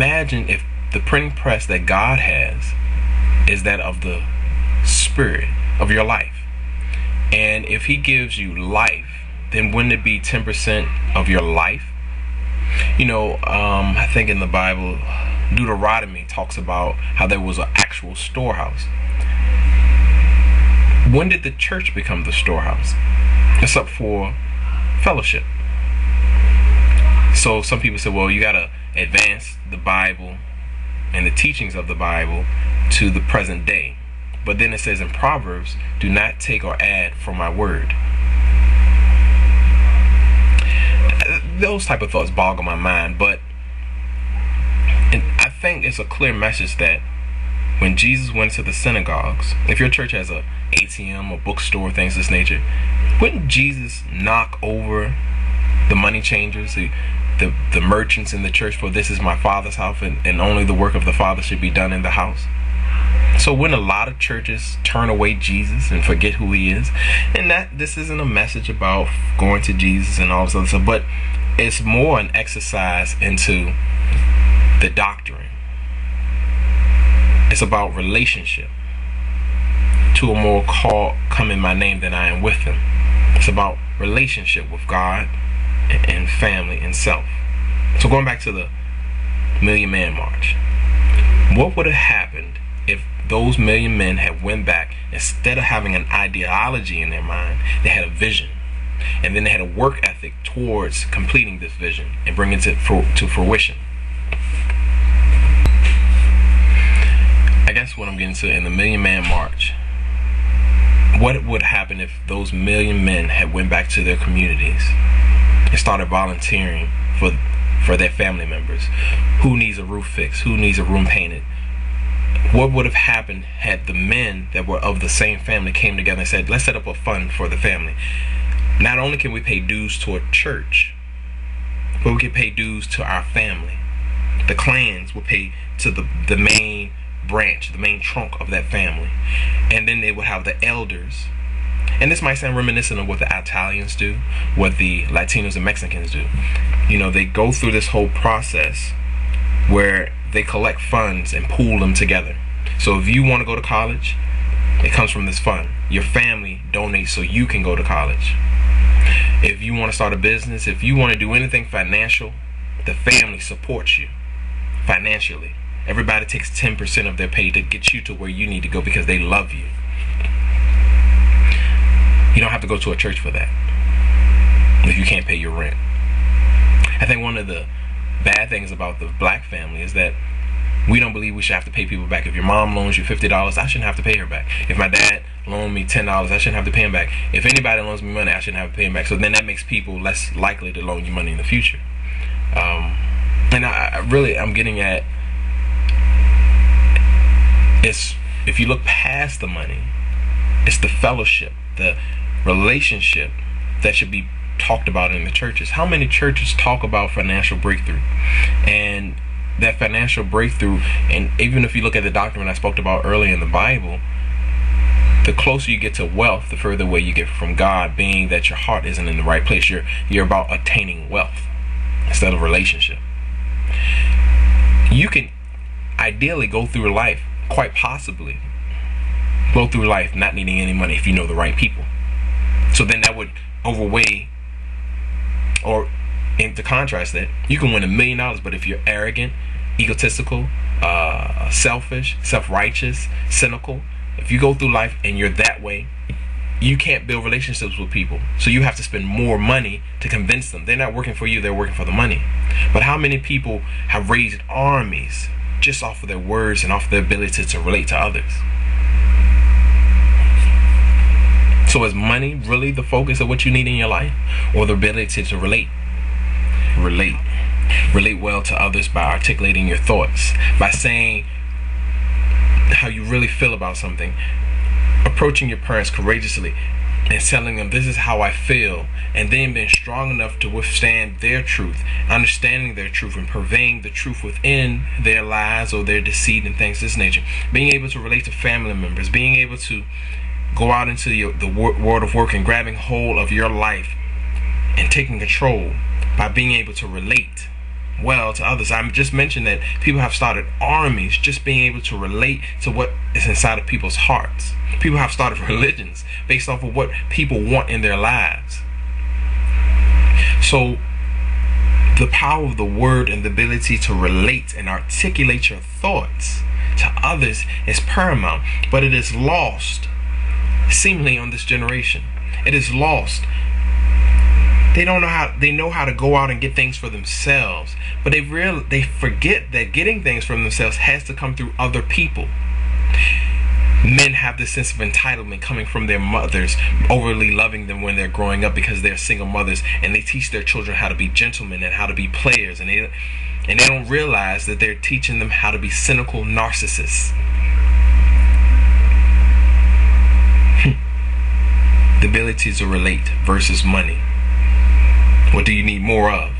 imagine if the printing press that God has is that of the spirit of your life. And if he gives you life, then wouldn't it be 10% of your life? I think in the Bible, Deuteronomy talks about how there was an actual storehouse. When did the church become the storehouse? Except for fellowship. So some people say, well, you got to advance the Bible and the teachings of the Bible to the present day. But then it says in Proverbs, do not take or add from my word. Those type of thoughts boggle my mind, but I think it's a clear message that when Jesus went to the synagogues, if your church has a ATM or bookstore, things of this nature, wouldn't Jesus knock over the money changers, the merchants in the church, for this is my Father's house, and only the work of the Father should be done in the house? So wouldn't a lot of churches turn away Jesus and forget who he is? And that this isn't a message about going to Jesus and all this other stuff, but it's more an exercise into the doctrine. It's about relationship. Two or more come in my name, then I am with them. It's about relationship with God and family and self. So going back to the Million Man March, what would have happened if those million men had went back, instead of having an ideology in their mind, they had a vision, and then they had a work ethic towards completing this vision and bringing it to fruition? I guess what I'm getting to in the Million Man March, what would happen if those million men had went back to their communities and started volunteering for their family members? Who needs a roof fixed? Who needs a room painted? What would have happened had the men that were of the same family came together and said, let's set up a fund for the family? Not only can we pay dues to a church, but we can pay dues to our family. The clans will pay to the main branch, the main trunk of that family. And then they would have the elders. And this might sound reminiscent of what the Italians do, what the Latinos and Mexicans do. They go through this whole process where they collect funds and pool them together. So if you want to go to college, it comes from this fund. Your family donates so you can go to college. If you want to start a business, if you want to do anything financial, the family supports you financially. Everybody takes 10% of their pay to get you to where you need to go because they love you. You don't have to go to a church for that if you can't pay your rent. I think one of the bad things about the black family is that we don't believe we should have to pay people back. If your mom loans you $50, I shouldn't have to pay her back. If my dad loaned me $10, I shouldn't have to pay him back. If anybody loans me money, I shouldn't have to pay him back. So then that makes people less likely to loan you money in the future. And I'm getting at, it's, if you look past the money, it's the fellowship, the relationship that should be talked about in the churches. How many churches talk about financial breakthrough? And that financial breakthrough, and even if you look at the doctrine I spoke about earlier in the Bible, the closer you get to wealth, the further away you get from God, being that your heart isn't in the right place. You're about attaining wealth instead of relationship. You can ideally go through life, quite possibly go through life not needing any money if you know the right people. So then that would overweigh, or and to contrast that, you can win $1 million, but if you're arrogant, egotistical, selfish, self-righteous, cynical, if you go through life and you're that way, you can't build relationships with people. So you have to spend more money to convince them. They're not working for you, they're working for the money. But how many people have raised armies just off of their words and off their ability to relate to others? So is money really the focus of what you need in your life, or the ability to relate? Relate well to others by articulating your thoughts, by saying how you really feel about something, approaching your parents courageously and telling them this is how I feel, and then being strong enough to withstand their truth, understanding their truth and purveying the truth within their lies or their deceit and things of this nature. Being able to relate to family members, being able to go out into the world of work and grabbing hold of your life and taking control by being able to relate well to others. I just mentioned that people have started armies just being able to relate to what is inside of people's hearts. People have started religions based off of what people want in their lives. So the power of the word and the ability to relate and articulate your thoughts to others is paramount, but it is lost seemingly on this generation. It is lost. They know how to go out and get things for themselves, but they forget that getting things for themselves has to come through other people. Men have this sense of entitlement coming from their mothers, overly loving them when they're growing up because they're single mothers, and they teach their children how to be gentlemen and how to be players, and they don't realize that they're teaching them how to be cynical narcissists. The ability to relate versus money. What do you need more of?